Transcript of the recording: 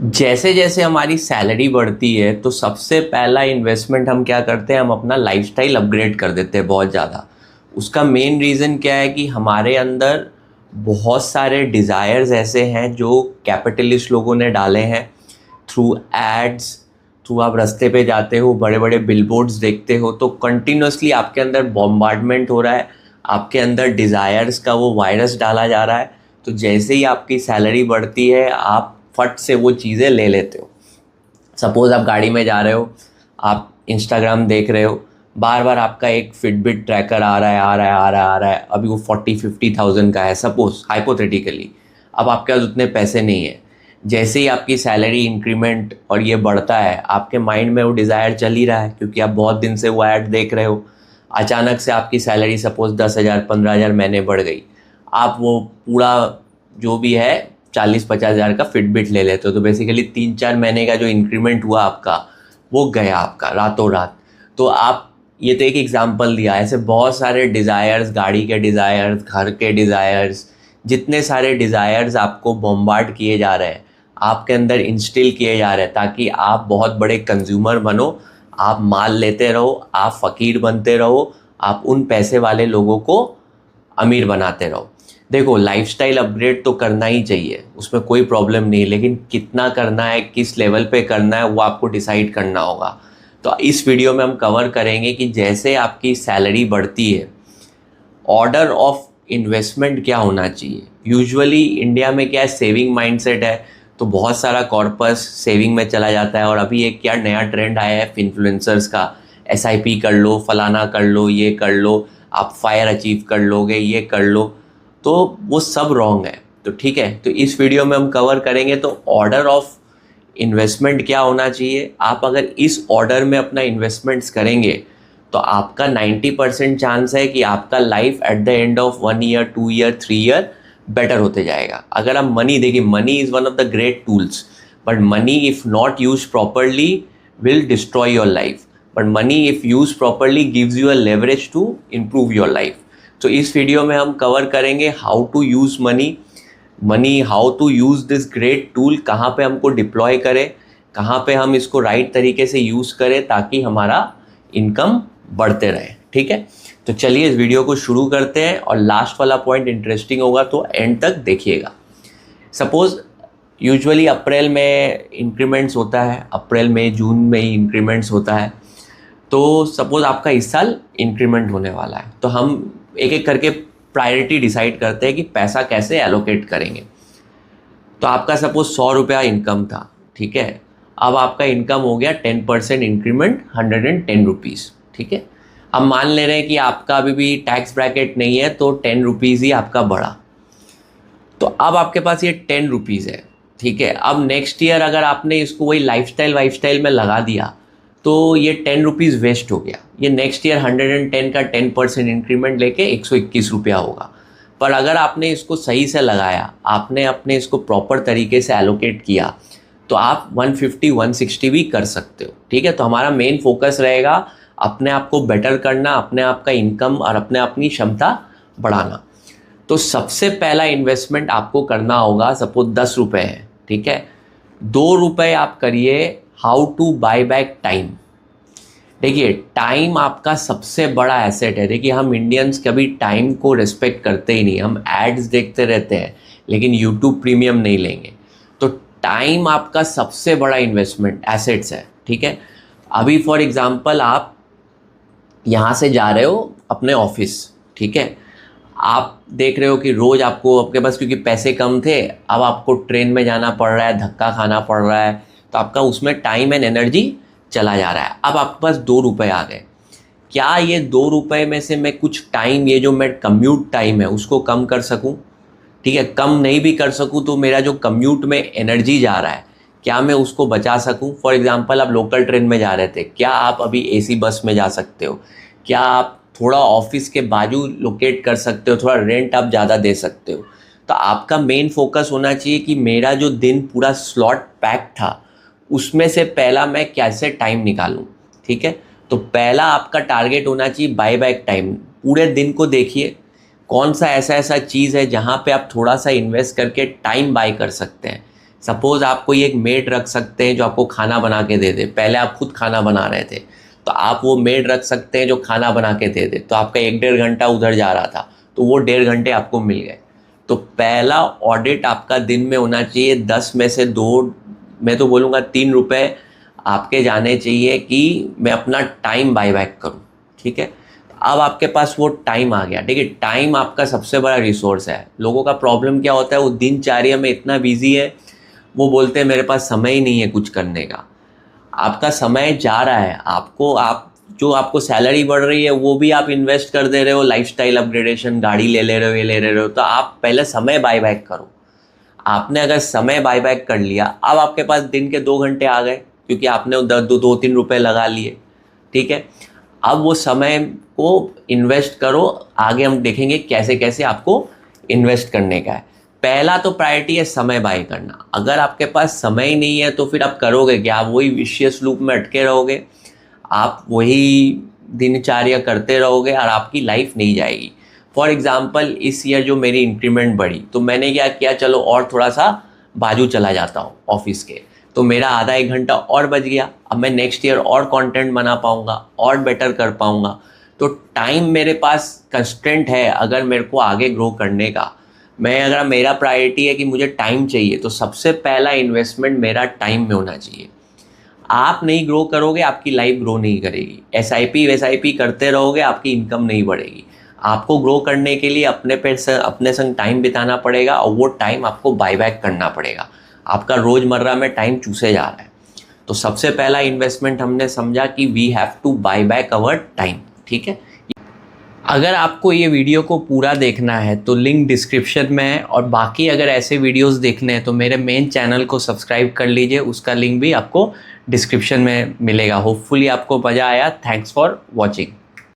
जैसे जैसे हमारी सैलरी बढ़ती है तो सबसे पहला इन्वेस्टमेंट हम क्या करते हैं, हम अपना लाइफस्टाइल अपग्रेड कर देते हैं बहुत ज़्यादा। उसका मेन रीज़न क्या है कि हमारे अंदर बहुत सारे डिज़ायर्स ऐसे हैं जो कैपिटलिस्ट लोगों ने डाले हैं थ्रू एड्स। थ्रू आप रास्ते पे जाते हो, बड़े बड़े बिलबोर्ड्स देखते हो तो कंटिन्यूसली आपके अंदर बॉम्बार्डमेंट हो रहा है, आपके अंदर डिज़ायर्स का वो वायरस डाला जा रहा है। तो जैसे ही आपकी सैलरी बढ़ती है आप फट से वो चीज़ें ले लेते हो। सपोज़ आप गाड़ी में जा रहे हो, आप इंस्टाग्राम देख रहे हो, बार बार आपका एक फिटबिट ट्रैकर आ रहा है आ रहा है आ रहा है आ रहा है, अभी वो 40-50,000 का है सपोज हाइपोथेटिकली। अब आपके पास उतने पैसे नहीं है। जैसे ही आपकी सैलरी इंक्रीमेंट और ये बढ़ता है, आपके माइंड में वो डिज़ायर चल ही रहा है क्योंकि आप बहुत दिन से वो ऐड देख रहे हो। अचानक से आपकी सैलरी सपोज 10,000 15,000 महीने बढ़ गई, आप वो पूरा जो भी है 40-50,000 का फिटबिट ले लेते हो। तो बेसिकली 3-4 महीने का जो इंक्रीमेंट हुआ आपका वो गया आपका रातों रात। तो आप, ये तो एक एग्जांपल दिया, ऐसे बहुत सारे डिज़ायर्स, गाड़ी के डिज़ायर्स, घर के डिज़ायर्स, जितने सारे डिज़ायर्स आपको बॉम्बार्ड किए जा रहे हैं, आपके अंदर इंस्टिल किए जा रहे हैं ताकि आप बहुत बड़े कंज्यूमर बनो, आप माल लेते रहो, आप फ़कीर बनते रहो, आप उन पैसे वाले लोगों को अमीर बनाते रहो। देखो, लाइफस्टाइल अपग्रेड तो करना ही चाहिए, उसमें कोई प्रॉब्लम नहीं, लेकिन कितना करना है, किस लेवल पे करना है, वो आपको डिसाइड करना होगा। तो इस वीडियो में हम कवर करेंगे कि जैसे आपकी सैलरी बढ़ती है, ऑर्डर ऑफ इन्वेस्टमेंट क्या होना चाहिए। यूजुअली इंडिया में क्या है, सेविंग माइंडसेट है, तो बहुत सारा कॉर्पस सेविंग में चला जाता है। और अभी एक क्या नया ट्रेंड आया है इन्फ्लुएंसर्स का, एसआईपी कर लो, फलाना कर लो, ये कर लो, आप फायर अचीव कर लोगे, ये कर लो। तो वो सब रॉन्ग है। तो ठीक है, तो इस वीडियो में हम कवर करेंगे तो ऑर्डर ऑफ इन्वेस्टमेंट क्या होना चाहिए। आप अगर इस ऑर्डर में अपना इन्वेस्टमेंट्स करेंगे तो आपका 90% चांस है कि आपका life at the end of 1 year 2 year 3 year better होते जाएगा। अगर आप मनी देखिए, money is one of the great tools, but money if not use properly will destroy your life, but money if use properly gives you a leverage to improve your life. तो इस video में हम cover करेंगे how to use money how to use this great tool, कहाँ पे हमको deploy करें, कहाँ पे हम इसको राइट तरीके से यूज़ करें ताकि हमारा इनकम बढ़ते रहे। ठीक है, तो चलिए इस वीडियो को शुरू करते हैं और लास्ट वाला पॉइंट इंटरेस्टिंग होगा तो एंड तक देखिएगा। सपोज़ यूजुअली अप्रैल में इंक्रीमेंट्स होता है, अप्रैल में जून में ही इंक्रीमेंट्स होता है। तो सपोज़ आपका इस साल इंक्रीमेंट होने वाला है, तो हम एक एक करके प्रायोरिटी डिसाइड करते हैं कि पैसा कैसे एलोकेट करेंगे। तो आपका सपोज 100 रुपया इनकम था, ठीक है, अब आपका इनकम हो गया 10% इंक्रीमेंट 110 रुपीज़। ठीक है, अब मान ले रहे हैं कि आपका अभी भी टैक्स ब्रैकेट नहीं है तो 10 रुपीज़ ही आपका बढ़ा। तो अब आपके पास ये 10 रुपीज़ है। ठीक है, अब नेक्स्ट ईयर अगर आपने इसको वही लाइफस्टाइल में लगा दिया तो ये 10 रुपीज़ वेस्ट हो गया। ये नेक्स्ट ईयर 110 का 10% इंक्रीमेंट लेके 121 रुपया होगा। पर अगर आपने इसको सही से लगाया, आपने अपने इसको प्रॉपर तरीके से एलोकेट किया, तो आप 150-160 भी कर सकते हो। ठीक है, तो हमारा मेन फोकस रहेगा अपने आप को बेटर करना, अपने आप का इनकम और अपने अपनी क्षमता बढ़ाना। तो सबसे पहला इन्वेस्टमेंट आपको करना होगा, सपोज 10 रुपये है, ठीक है, 2 रुपये आप करिए how to buy back time. देखिए, टाइम आपका सबसे बड़ा एसेट है। देखिए, हम इंडियंस कभी टाइम को रिस्पेक्ट करते ही नहीं, हम एड्स देखते रहते हैं लेकिन यूट्यूब प्रीमियम नहीं लेंगे। तो टाइम आपका सबसे बड़ा इन्वेस्टमेंट एसेट्स है। ठीक है, अभी फॉर एग्जांपल आप यहाँ से जा रहे हो अपने ऑफिस, ठीक है, आप देख रहे हो कि रोज़ आपको, आपके पास क्योंकि पैसे कम थे, अब आपको ट्रेन में जाना पड़ रहा है, धक्का खाना पड़ रहा है, तो आपका उसमें टाइम एंड एनर्जी चला जा रहा है। अब आपके पास 2 रुपये आ गए, क्या ये 2 रुपये में से मैं कुछ टाइम, ये जो मैं कम्यूट टाइम है उसको कम कर सकूं? ठीक है, कम नहीं भी कर सकूं तो मेरा जो कम्यूट में एनर्जी जा रहा है, क्या मैं उसको बचा सकूं? फॉर एग्जांपल आप लोकल ट्रेन में जा रहे थे, क्या आप अभी एसी बस में जा सकते हो? क्या आप थोड़ा ऑफिस के बाजू लोकेट कर सकते हो, थोड़ा रेंट आप ज़्यादा दे सकते हो? तो आपका मेन फोकस होना चाहिए कि मेरा जो दिन पूरा स्लॉट पैक था उसमें से पहला मैं कैसे टाइम निकालूं। ठीक है, तो पहला आपका टारगेट होना चाहिए बाय बैक टाइम। पूरे दिन को देखिए कौन सा ऐसा चीज़ है जहाँ पे आप थोड़ा सा इन्वेस्ट करके टाइम बाय कर सकते हैं। सपोज़ आप कोई एक मेड रख सकते हैं जो आपको खाना बना के दे दे। पहले आप खुद खाना बना रहे थे, तो आप वो मेड रख सकते हैं जो खाना बना के दे दे, तो आपका 1-1.5 घंटा उधर जा रहा था, तो वो 1.5 घंटे आपको मिल गए। तो पहला ऑडिट आपका दिन में होना चाहिए 10 में से 2, मैं तो बोलूँगा 3 रुपए आपके जाने चाहिए कि मैं अपना टाइम बाय बैक करूँ। ठीक है, अब आपके पास वो टाइम आ गया। ठीक है, टाइम आपका सबसे बड़ा रिसोर्स है। लोगों का प्रॉब्लम क्या होता है, वो दिनचर्या में इतना बिजी है, वो बोलते हैं मेरे पास समय ही नहीं है कुछ करने का। आपका समय जा रहा है, आपको सैलरी बढ़ रही है वो भी आप इन्वेस्ट कर दे रहे हो, लाइफस्टाइल अपग्रेडेशन, गाड़ी ले रहे हो, ये ले रहे हो। तो आप पहले समय बाय बैक करो। आपने अगर समय बाय बैक कर लिया, अब आपके पास दिन के 2 घंटे आ गए, क्योंकि आपने 2-3 रुपए लगा लिए। ठीक है, अब वो समय को इन्वेस्ट करो। आगे हम देखेंगे कैसे कैसे आपको इन्वेस्ट करने का है। पहला तो प्रायोरिटी है समय बाय करना। अगर आपके पास समय ही नहीं है तो फिर आप करोगे क्या? आप वही विशियस लूप में अटके रहोगे, आप वही दिनचर्या करते रहोगे और आपकी लाइफ नहीं जाएगी। फॉर एग्जाम्पल, इस ईयर जो मेरी इंक्रीमेंट बढ़ी, तो मैंने क्या किया, चलो और थोड़ा सा बाजू चला जाता हूँ ऑफिस के, तो मेरा आधा 1 घंटा और बच गया। अब मैं नेक्स्ट ईयर और कंटेंट बना पाऊँगा, और बेटर कर पाऊँगा। तो टाइम मेरे पास कंस्ट्रेंट है अगर मेरे को आगे ग्रो करने का। अगर मेरा प्रायोरिटी है कि मुझे टाइम चाहिए, तो सबसे पहला इन्वेस्टमेंट मेरा टाइम में होना चाहिए। आप नहीं ग्रो करोगे, आपकी लाइफ ग्रो नहीं करेगी। SIP करते रहोगे, आपकी इनकम नहीं बढ़ेगी। आपको ग्रो करने के लिए अपने संग टाइम बिताना पड़ेगा, और वो टाइम आपको बाय बैक करना पड़ेगा। आपका रोज़मर्रा में टाइम चूसे जा रहा है। तो सबसे पहला इन्वेस्टमेंट हमने समझा कि we have to buy back our time. ठीक है, अगर आपको ये वीडियो को पूरा देखना है तो लिंक डिस्क्रिप्शन में है, और बाकी अगर ऐसे वीडियोस देखने हैं तो मेरे मेन चैनल को सब्सक्राइब कर लीजिए, उसका लिंक भी आपको डिस्क्रिप्शन में मिलेगा। होपफुली आपको मज़ा आया। Thanks for watching.